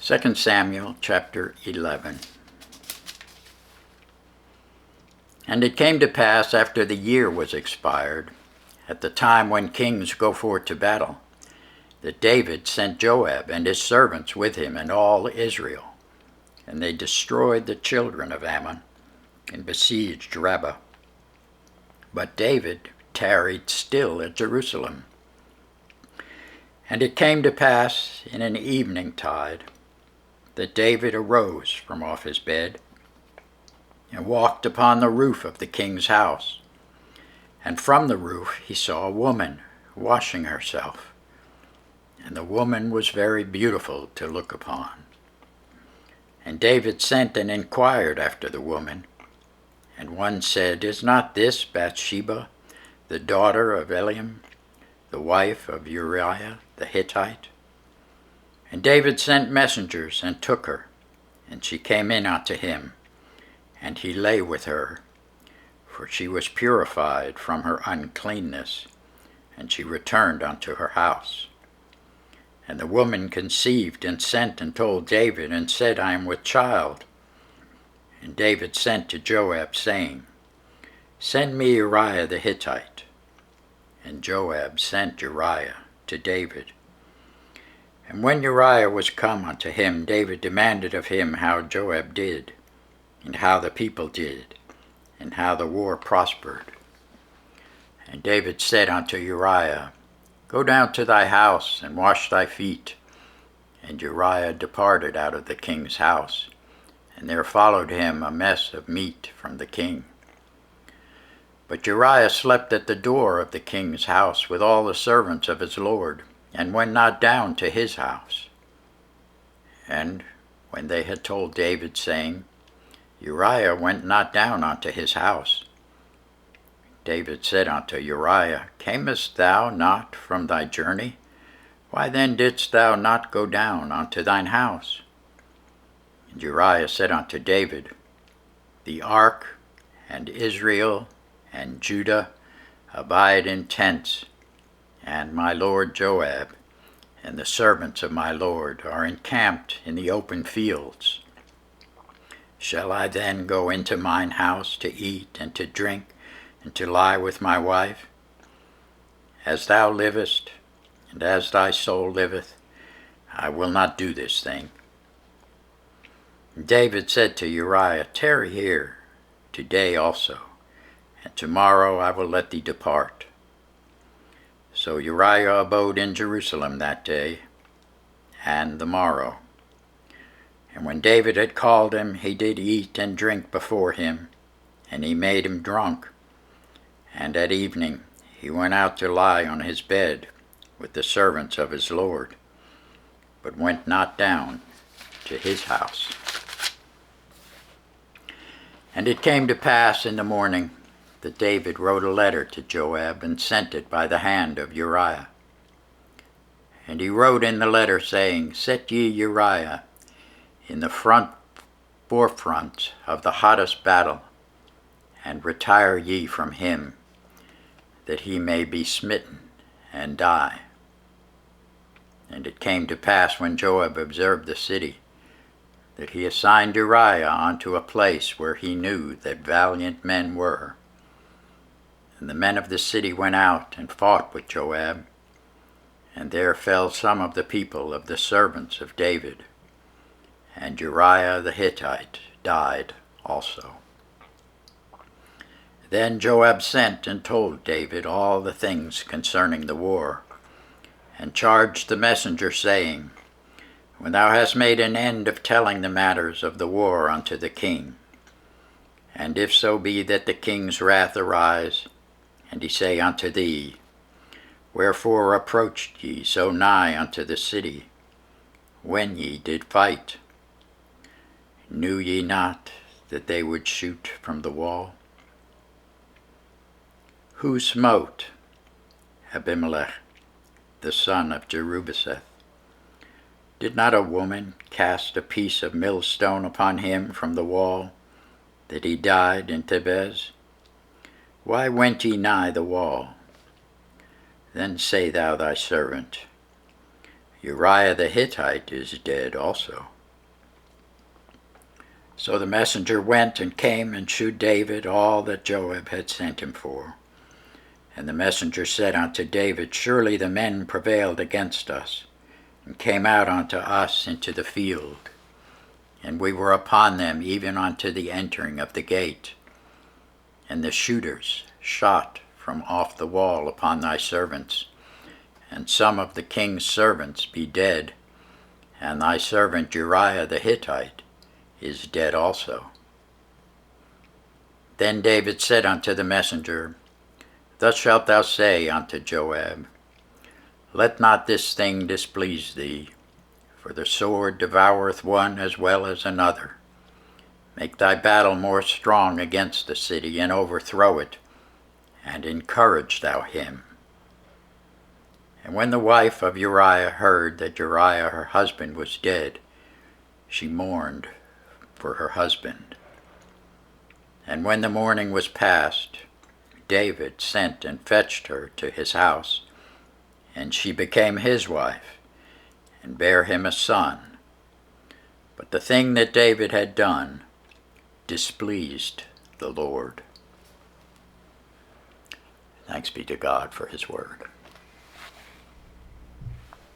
2 Samuel chapter 11. And it came to pass after the year was expired, at the time when kings go forth to battle, that David sent Joab and his servants with him and all Israel. And they destroyed the children of Ammon and besieged Rabbah. But David tarried still at Jerusalem. And it came to pass in an evening tide that David arose from off his bed and walked upon the roof of the king's house. And from the roof he saw a woman washing herself, and the woman was very beautiful to look upon. And David sent and inquired after the woman. And one said, Is not this Bathsheba, the daughter of Eliam, the wife of Uriah the Hittite? And David sent messengers and took her, and she came in unto him, and he lay with her, for she was purified from her uncleanness, and she returned unto her house. And the woman conceived and sent and told David, and said, I am with child. And David sent to Joab, saying, Send me Uriah the Hittite. And Joab sent Uriah to David. And when Uriah was come unto him, David demanded of him how Joab did, and how the people did, and how the war prospered. And David said unto Uriah, Go down to thy house, and wash thy feet. And Uriah departed out of the king's house, and there followed him a mess of meat from the king. But Uriah slept at the door of the king's house with all the servants of his lord, and went not down to his house. And when they had told David, saying, Uriah went not down unto his house, David said unto Uriah, Camest thou not from thy journey? Why then didst thou not go down unto thine house? And Uriah said unto David, The ark and Israel and Judah abide in tents, and my lord Joab and the servants of my lord are encamped in the open fields. Shall I then go into mine house to eat and to drink and to lie with my wife? As thou livest, and as thy soul liveth, I will not do this thing. And David said to Uriah, Tarry here today also, and tomorrow I will let thee depart. So Uriah abode in Jerusalem that day and the morrow. And when David had called him, he did eat and drink before him, and he made him drunk. And at evening he went out to lie on his bed with the servants of his lord, but went not down to his house. And it came to pass in the morning that David wrote a letter to Joab and sent it by the hand of Uriah. And he wrote in the letter, saying, Set ye Uriah in the forefront of the hottest battle, and retire ye from him, that he may be smitten and die. And it came to pass, when Joab observed the city, that he assigned Uriah unto a place where he knew that valiant men were. And the men of the city went out and fought with Joab, and there fell some of the people of the servants of David, and Uriah the Hittite died also. Then Joab sent and told David all the things concerning the war, and charged the messenger, saying, When thou hast made an end of telling the matters of the war unto the king, and if so be that the king's wrath arise, and he say unto thee, Wherefore approached ye so nigh unto the city, when ye did fight? Knew ye not that they would shoot from the wall? Who smote Abimelech, the son of Jerubbaal? Did not a woman cast a piece of millstone upon him from the wall, that he died in Thebez? Why went ye nigh the wall? Then say thou thy servant, Uriah the Hittite is dead also. So the messenger went and came and shewed David all that Joab had sent him for. And the messenger said unto David, Surely the men prevailed against us, and came out unto us into the field. And we were upon them even unto the entering of the gate. And the shooters shot from off the wall upon thy servants, and some of the king's servants be dead, and thy servant Uriah the Hittite is dead also. Then David said unto the messenger, Thus shalt thou say unto Joab, Let not this thing displease thee, for the sword devoureth one as well as another. Make thy battle more strong against the city, and overthrow it, and encourage thou him. And when the wife of Uriah heard that Uriah her husband was dead, she mourned for her husband. And when the mourning was past, David sent and fetched her to his house, and she became his wife, and bare him a son. But the thing that David had done displeased the Lord. Thanks be to God for his word.